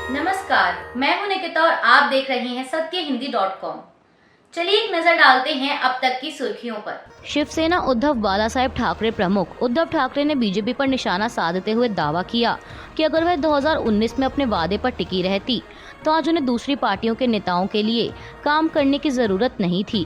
नमस्कार, मैं हूं निकिता और आप देख रहे हैं सत्यहिंदी.com। चलिए एक नजर डालते हैं अब तक की सुर्खियों पर। शिवसेना उद्धव बालासाहेब ठाकरे प्रमुख उद्धव ठाकरे ने बीजेपी पर निशाना साधते हुए दावा किया कि अगर वह 2019 में अपने वादे पर टिकी रहती तो आज उन्हें दूसरी पार्टियों के नेताओं के लिए काम करने की जरूरत नहीं थी।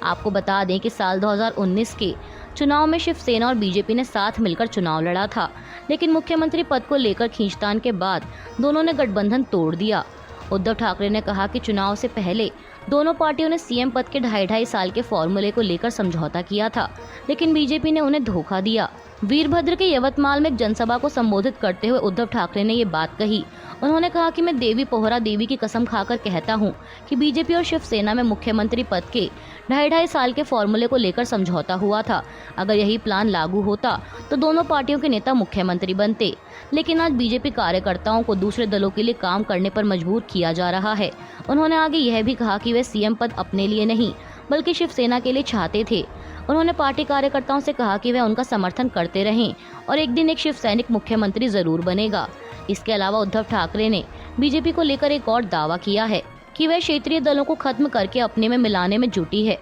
आपको बता दें कि साल 2019 के चुनाव में शिवसेना और बीजेपी ने साथ मिलकर चुनाव लड़ा था, लेकिन मुख्यमंत्री पद को लेकर खींचतान के बाद दोनों ने गठबंधन तोड़ दिया। उद्धव ठाकरे ने कहा कि चुनाव से पहले दोनों पार्टियों ने सीएम पद के 2.5 साल के फॉर्मूले को लेकर समझौता किया था, लेकिन बीजेपी ने उन्हें धोखा दिया। वीरभद्र के यवतमाल में एक जनसभा को संबोधित करते हुए उद्धव ठाकरे ने ये बात कही। उन्होंने कहा कि मैं देवी पोहरा देवी की कसम खाकर कहता हूं कि बीजेपी और शिवसेना में मुख्यमंत्री पद के 2.5 साल के फॉर्मूले को लेकर समझौता हुआ था। अगर यही प्लान लागू होता तो दोनों पार्टियों के नेता मुख्यमंत्री बनते, लेकिन आज बीजेपी कार्यकर्ताओं को दूसरे दलों के लिए काम करने पर मजबूर किया जा रहा है। उन्होंने आगे यह भी कहा कि वे सीएम पद अपने लिए नहीं बल्कि शिवसेना के लिए चाहते थे। उन्होंने पार्टी कार्यकर्ताओं से कहा कि वे उनका समर्थन करते रहें और एक दिन एक शिव सैनिक मुख्यमंत्री जरूर बनेगा। इसके अलावा उद्धव ठाकरे ने बीजेपी को लेकर एक और दावा किया है कि वह क्षेत्रीय दलों को खत्म करके अपने में मिलाने में जुटी है।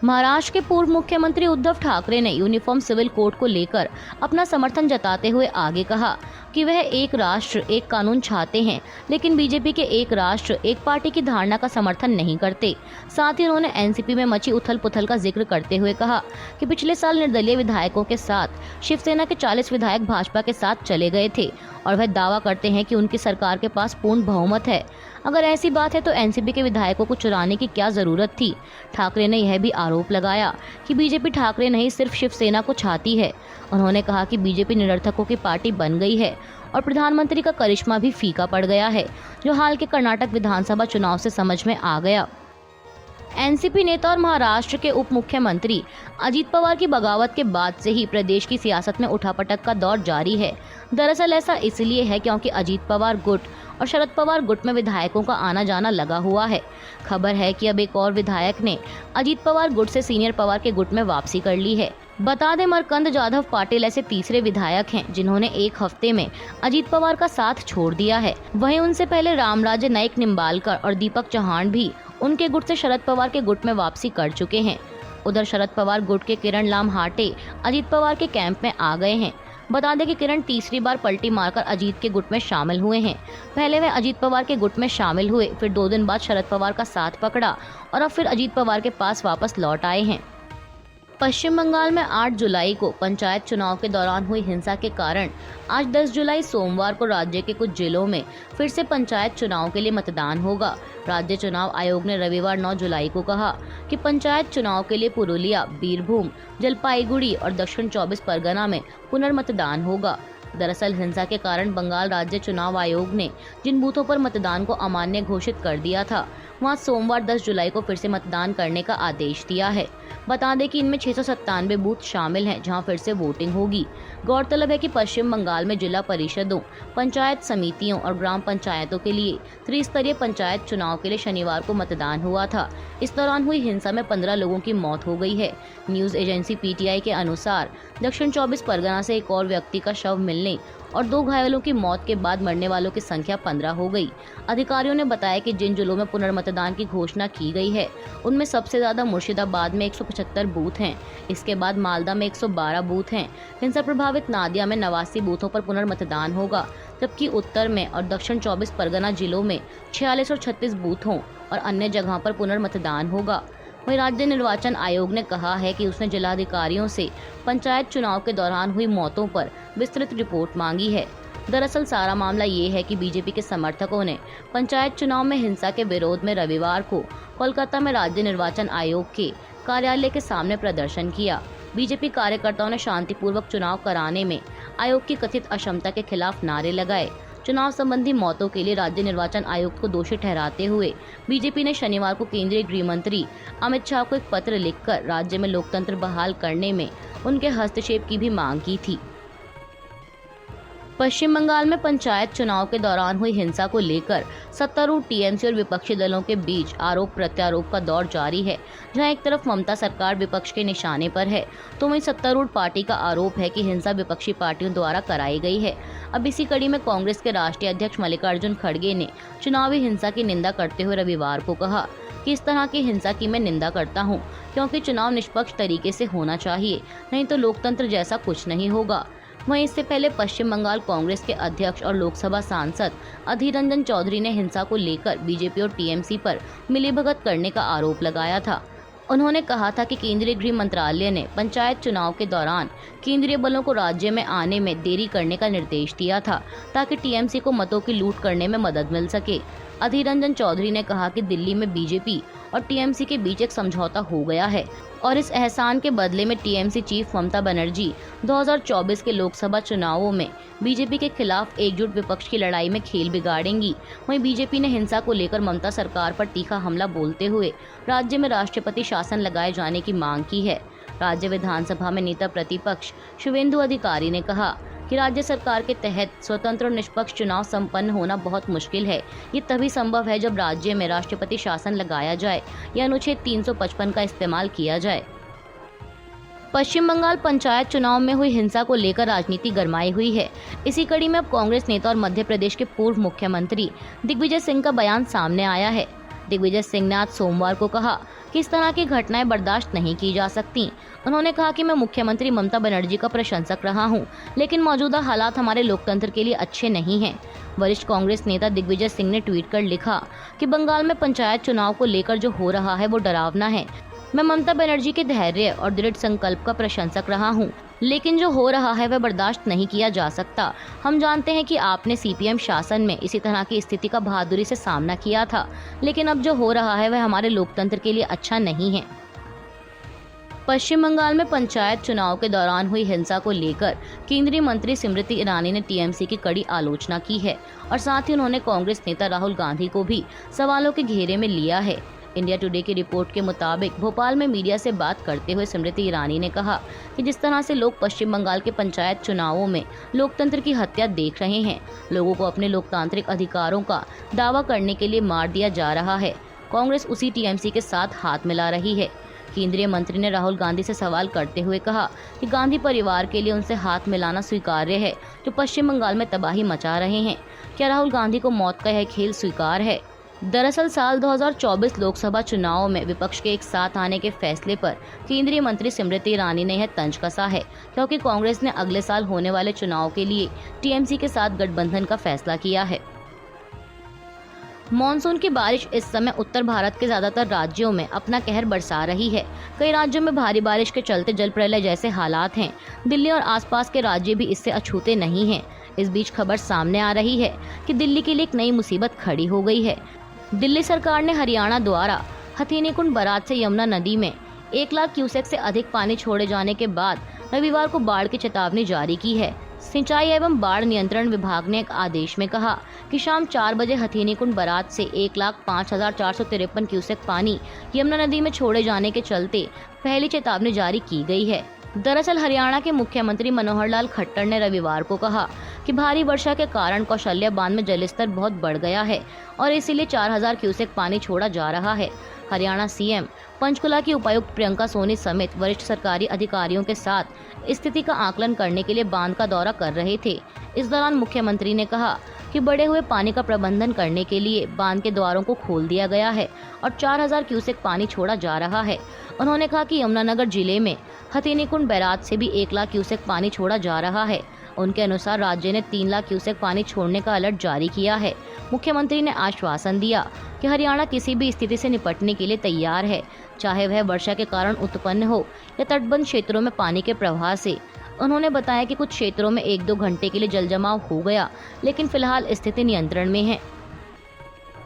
महाराष्ट्र के पूर्व मुख्यमंत्री उद्धव ठाकरे ने यूनिफॉर्म सिविल कोड को लेकर अपना समर्थन जताते हुए आगे कहा कि वह एक राष्ट्र एक कानून चाहते हैं, लेकिन बीजेपी के एक राष्ट्र एक पार्टी की धारणा का समर्थन नहीं करते। साथ ही उन्होंने एनसीपी में मची उथल पुथल का जिक्र करते हुए कहा कि पिछले साल निर्दलीय विधायकों के साथ शिवसेना के 40 विधायक भाजपा के साथ चले गए थे और वह दावा करते हैं कि उनकी सरकार के पास पूर्ण बहुमत है। अगर ऐसी बात है तो एनसीपी के विधायकों को चुराने की क्या जरूरत थी। ठाकरे ने यह भी आरोप लगाया कि बीजेपी ठाकरे नहीं सिर्फ शिवसेना को चाहती है। उन्होंने कहा कि बीजेपी निरर्थकों की पार्टी बन गई है और प्रधानमंत्री का करिश्मा भी फीका पड़ गया है, जो हाल के कर्नाटक विधानसभा चुनाव से समझ में आ गया। एनसीपी नेता और महाराष्ट्र के उप मुख्यमंत्री अजीत पवार की बगावत के बाद से ही प्रदेश की सियासत में उठापटक का दौर जारी है। दरअसल ऐसा इसलिए है क्योंकि अजीत पवार गुट और शरद पवार गुट में विधायकों का आना जाना लगा हुआ है। खबर है कि अब एक और विधायक ने अजीत पवार गुट से सीनियर पवार के गुट में वापसी कर ली है। बता दें, मरकंद जाधव पाटिल ऐसे तीसरे विधायक हैं जिन्होंने एक हफ्ते में अजीत पवार का साथ छोड़ दिया है। वहीं उनसे पहले रामराजे नाईक निम्बालकर और दीपक चौहान भी उनके गुट से शरद पवार के गुट में वापसी कर चुके हैं। उधर शरद पवार गुट के किरण लामहाटे अजीत पवार के कैंप में आ गए हैं। बता दें कि किरण तीसरी बार पलटी मारकर अजीत के गुट में शामिल हुए हैं। पहले वे अजीत पवार के गुट में शामिल हुए, फिर 2 दिन बाद शरद पवार का साथ पकड़ा और अब फिर अजीत पवार के पास वापस लौट आए हैं। पश्चिम बंगाल में 8 जुलाई को पंचायत चुनाव के दौरान हुई हिंसा के कारण आज 10 जुलाई सोमवार को राज्य के कुछ जिलों में फिर से पंचायत चुनाव के लिए मतदान होगा। राज्य चुनाव आयोग ने रविवार 9 जुलाई को कहा कि पंचायत चुनाव के लिए पुरुलिया, बीरभूम, जलपाईगुड़ी और दक्षिण 24 परगना में पुनर्मतदान होगा। दरअसल हिंसा के कारण बंगाल राज्य चुनाव आयोग ने जिन बूथों पर मतदान को अमान्य घोषित कर दिया था, वहां सोमवार 10 जुलाई को फिर से मतदान करने का आदेश दिया है। बता दें कि इनमें 697 बूथ शामिल हैं जहां फिर से वोटिंग होगी। गौरतलब है कि पश्चिम बंगाल में जिला परिषदों, पंचायत समितियों और ग्राम पंचायतों के लिए त्रिस्तरीय पंचायत चुनाव के लिए शनिवार को मतदान हुआ था। इस दौरान हुई हिंसा में 15 लोगों की मौत हो गई है। न्यूज एजेंसी पीटीआई के अनुसार दक्षिण 24 परगना से एक और व्यक्ति का शव मिलने और 2 घायलों की मौत के बाद मरने वालों की संख्या 15 हो गई। अधिकारियों ने बताया कि जिन जिलों में पुनर्मतदान की घोषणा की गई है उनमें सबसे ज्यादा मुर्शिदाबाद में 175 बूथ हैं। इसके बाद मालदा में 112 बूथ हैं। हिंसा प्रभावित नादिया में 89 बूथों पर पुनर्मतदान होगा, जबकि उत्तर में और दक्षिण 24 परगना जिलों में 46 और 36 बूथों और अन्य जगहों पर पुनर्मतदान होगा। वहीं राज्य निर्वाचन आयोग ने कहा है कि उसने जिलाधिकारियों से पंचायत चुनाव के दौरान हुई मौतों पर विस्तृत रिपोर्ट मांगी है। दरअसल सारा मामला ये है कि बीजेपी के समर्थकों ने पंचायत चुनाव में हिंसा के विरोध में रविवार को कोलकाता में राज्य निर्वाचन आयोग के कार्यालय के सामने प्रदर्शन किया। बीजेपी कार्यकर्ताओं ने शांतिपूर्वक चुनाव कराने में आयोग की कथित अक्षमता के खिलाफ नारे लगाए। चुनाव संबंधी मौतों के लिए राज्य निर्वाचन आयुक्त को दोषी ठहराते हुए बीजेपी ने शनिवार को केंद्रीय गृह मंत्री अमित शाह को एक पत्र लिखकर राज्य में लोकतंत्र बहाल करने में उनके हस्तक्षेप की भी मांग की थी। पश्चिम बंगाल में पंचायत चुनाव के दौरान हुई हिंसा को लेकर सत्तारूढ़ टीएमसी और विपक्षी दलों के बीच आरोप प्रत्यारोप का दौर जारी है, जहां एक तरफ ममता सरकार विपक्ष के निशाने पर है, तो वहीं सत्तारूढ़ पार्टी का आरोप है कि हिंसा विपक्षी पार्टियों द्वारा कराई गई है। अब इसी कड़ी में कांग्रेस के राष्ट्रीय अध्यक्ष मल्लिकार्जुन खड़गे ने चुनावी हिंसा की निंदा करते हुए रविवार को कहा कि इस तरह की हिंसा की मैं निंदा करता हूं, क्योंकि चुनाव निष्पक्ष तरीके से होना चाहिए, नहीं तो लोकतंत्र जैसा कुछ नहीं होगा। वहीं इससे पहले पश्चिम बंगाल कांग्रेस के अध्यक्ष और लोकसभा सांसद अधीर रंजन चौधरी ने हिंसा को लेकर बीजेपी और टीएमसी पर मिलीभगत करने का आरोप लगाया था। उन्होंने कहा था कि केंद्रीय गृह मंत्रालय ने पंचायत चुनाव के दौरान केंद्रीय बलों को राज्य में आने में देरी करने का निर्देश दिया था, ताकि टीएमसी को मतों की लूट करने में मदद मिल सके। अधीर रंजन चौधरी ने कहा कि दिल्ली में बीजेपी और टीएमसी के बीच एक समझौता हो गया है और इस एहसान के बदले में टीएमसी चीफ ममता बनर्जी 2024 के लोकसभा चुनावों में बीजेपी के खिलाफ एकजुट विपक्ष की लड़ाई में खेल बिगाड़ेंगी। वहीं बीजेपी ने हिंसा को लेकर ममता सरकार पर तीखा हमला बोलते हुए राज्य में राष्ट्रपति शासन लगाए जाने की मांग की है। राज्य विधानसभा में नेता प्रतिपक्ष शुवेंदु अधिकारी ने कहा कि राज्य सरकार के तहत स्वतंत्र और निष्पक्ष चुनाव संपन्न होना बहुत मुश्किल है। ये तभी संभव है जब राज्य में राष्ट्रपति शासन लगाया जाए या अनुच्छेद 355 का इस्तेमाल किया जाए। पश्चिम बंगाल पंचायत चुनाव में हुई हिंसा को लेकर राजनीति गरमाई हुई है। इसी कड़ी में अब कांग्रेस नेता और मध्य प्रदेश के पूर्व मुख्यमंत्री दिग्विजय सिंह का बयान सामने आया है। दिग्विजय सिंह ने आज सोमवार को कहा कि इस तरह की घटनाएं बर्दाश्त नहीं की जा सकती। उन्होंने कहा कि मैं मुख्यमंत्री ममता बनर्जी का प्रशंसक रहा हूं, लेकिन मौजूदा हालात हमारे लोकतंत्र के लिए अच्छे नहीं हैं। वरिष्ठ कांग्रेस नेता दिग्विजय सिंह ने ट्वीट कर लिखा कि बंगाल में पंचायत चुनाव को लेकर जो हो रहा है वो डरावना है। मैं ममता बनर्जी के धैर्य और दृढ़ संकल्प का प्रशंसक रहा हूं, लेकिन जो हो रहा है वह बर्दाश्त नहीं किया जा सकता। हम जानते हैं कि आपने सीपीएम शासन में इसी तरह की स्थिति का बहादुरी से सामना किया था, लेकिन अब जो हो रहा है वह हमारे लोकतंत्र के लिए अच्छा नहीं है। पश्चिम बंगाल में पंचायत चुनाव के दौरान हुई हिंसा को लेकर केंद्रीय मंत्री स्मृति ईरानी ने टीएमसी की कड़ी आलोचना की है और साथ ही उन्होंने कांग्रेस नेता राहुल गांधी को भी सवालों के घेरे में लिया है। इंडिया टुडे की रिपोर्ट के मुताबिक भोपाल में मीडिया से बात करते हुए स्मृति ईरानी ने कहा कि जिस तरह से लोग पश्चिम बंगाल के पंचायत चुनावों में लोकतंत्र की हत्या देख रहे हैं, लोगों को अपने लोकतांत्रिक अधिकारों का दावा करने के लिए मार दिया जा रहा है। कांग्रेस उसी टीएमसी के साथ हाथ मिला रही है। केंद्रीय मंत्री ने राहुल गांधी से सवाल करते हुए कहा कि गांधी परिवार के लिए उनसे हाथ मिलाना स्वीकार्य है, जो पश्चिम बंगाल में तबाही मचा रहे हैं। क्या राहुल गांधी को मौत का यह खेल स्वीकार है? दरअसल साल 2024 लोकसभा चुनाव में विपक्ष के एक साथ आने के फैसले पर केंद्रीय मंत्री स्मृति ईरानी ने यह तंज कसा है, क्योंकि कांग्रेस ने अगले साल होने वाले चुनाव के लिए टीएमसी के साथ गठबंधन का फैसला किया है। मॉनसून की बारिश इस समय उत्तर भारत के ज्यादातर राज्यों में अपना कहर बरसा रही है। कई राज्यों में भारी बारिश के चलते जल प्रलय जैसे हालात हैं। दिल्ली और आसपास के राज्य भी इससे अछूते नहीं हैं। इस बीच खबर सामने आ रही है कि दिल्ली के लिए एक नई मुसीबत खड़ी हो गई है। दिल्ली सरकार ने हरियाणा द्वारा हथीनीकुंड बराज से यमुना नदी में 1 लाख क्यूसेक से अधिक पानी छोड़े जाने के बाद रविवार को बाढ़ की चेतावनी जारी की है। सिंचाई एवं बाढ़ नियंत्रण विभाग ने एक आदेश में कहा कि शाम 4 बजे हथीनीकुंड बराज से 1,05,453 क्यूसेक पानी यमुना नदी में छोड़े जाने के चलते पहली चेतावनी जारी की गई है। दरअसल हरियाणा के मुख्यमंत्री मनोहर लाल खट्टर ने रविवार को कहा कि भारी वर्षा के कारण कौशल्या बांध में जलस्तर बहुत बढ़ गया है और इसीलिए 4,000 क्यूसेक पानी छोड़ा जा रहा है। हरियाणा सीएम पंचकुला की उपायुक्त प्रियंका सोनी समेत वरिष्ठ सरकारी अधिकारियों के साथ स्थिति का आकलन करने के लिए बांध का दौरा कर रहे थे। इस दौरान मुख्यमंत्री ने कहा कि बढ़े हुए पानी का प्रबंधन करने के लिए बांध के द्वारों को खोल दिया गया है और 4,000 क्यूसेक पानी छोड़ा जा रहा है। उन्होंने कहा कि यमुनानगर जिले में हथीनीकुंड बैराज से भी 1 लाख क्यूसेक पानी छोड़ा जा रहा है। उनके अनुसार राज्य ने 3 लाख क्यूसेक पानी छोड़ने का अलर्ट जारी किया है। मुख्यमंत्री ने आश्वासन दिया कि हरियाणा किसी भी स्थिति से निपटने के लिए तैयार है, चाहे वह वर्षा के कारण उत्पन्न हो या तटबंध क्षेत्रों में पानी के प्रवाह से। उन्होंने बताया कि कुछ क्षेत्रों में 1-2 घंटे के लिए जलजमाव हो गया, लेकिन फिलहाल स्थिति नियंत्रण में है।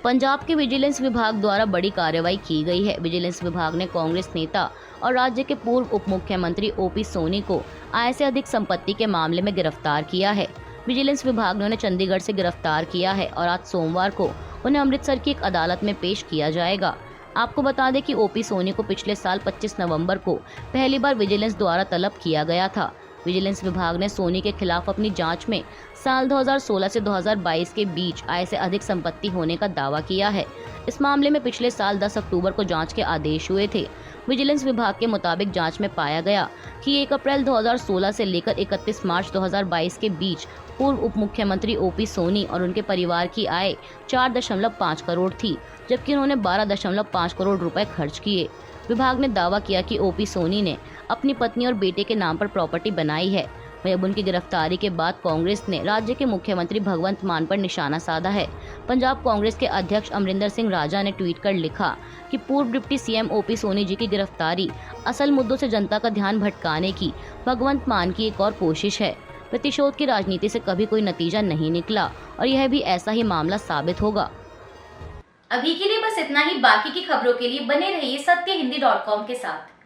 पंजाब के विजिलेंस विभाग द्वारा बड़ी कार्रवाई की गई है। विजिलेंस विभाग ने कांग्रेस नेता और राज्य के पूर्व उप मुख्यमंत्री ओपी सोनी को आय से अधिक संपत्ति के मामले में गिरफ्तार किया है। विजिलेंस विभाग ने उन्हें चंडीगढ़ से गिरफ्तार किया है और आज सोमवार को उन्हें अमृतसर की एक अदालत में पेश किया जाएगा। आपको बता दें कि ओपी सोनी को पिछले साल 25 नवंबर को पहली बार विजिलेंस द्वारा तलब किया गया था। विजिलेंस विभाग ने सोनी के खिलाफ अपनी जांच में साल 2016 से 2022 के बीच आय से अधिक संपत्ति होने का दावा किया है। इस मामले में पिछले साल 10 अक्टूबर को जांच के आदेश हुए थे। विजिलेंस विभाग के मुताबिक जांच में पाया गया कि 1 अप्रैल 2016 से लेकर 31 मार्च 2022 के बीच पूर्व उप मुख्यमंत्री ओपी सोनी और उनके परिवार की आय 4.5 करोड़ थी, जबकि उन्होंने 12.5 करोड़ रुपए खर्च किए। विभाग ने दावा किया कि ओपी सोनी ने अपनी पत्नी और बेटे के नाम पर प्रॉपर्टी बनाई है। वहीं अब उनकी गिरफ्तारी के बाद कांग्रेस ने राज्य के मुख्यमंत्री भगवंत मान पर निशाना साधा है। पंजाब कांग्रेस के अध्यक्ष अमरिंदर सिंह राजा ने ट्वीट कर लिखा कि पूर्व deputy CM OP Soni ji की गिरफ्तारी असल मुद्दों से जनता का ध्यान भटकाने की भगवंत मान की एक और कोशिश है। प्रतिशोध की राजनीति से कभी कोई नतीजा नहीं निकला और यह भी ऐसा ही मामला साबित होगा। अभी के लिए बस इतना ही। बाकी की खबरों के लिए बने रहिए सत्यहिंदी.com के साथ।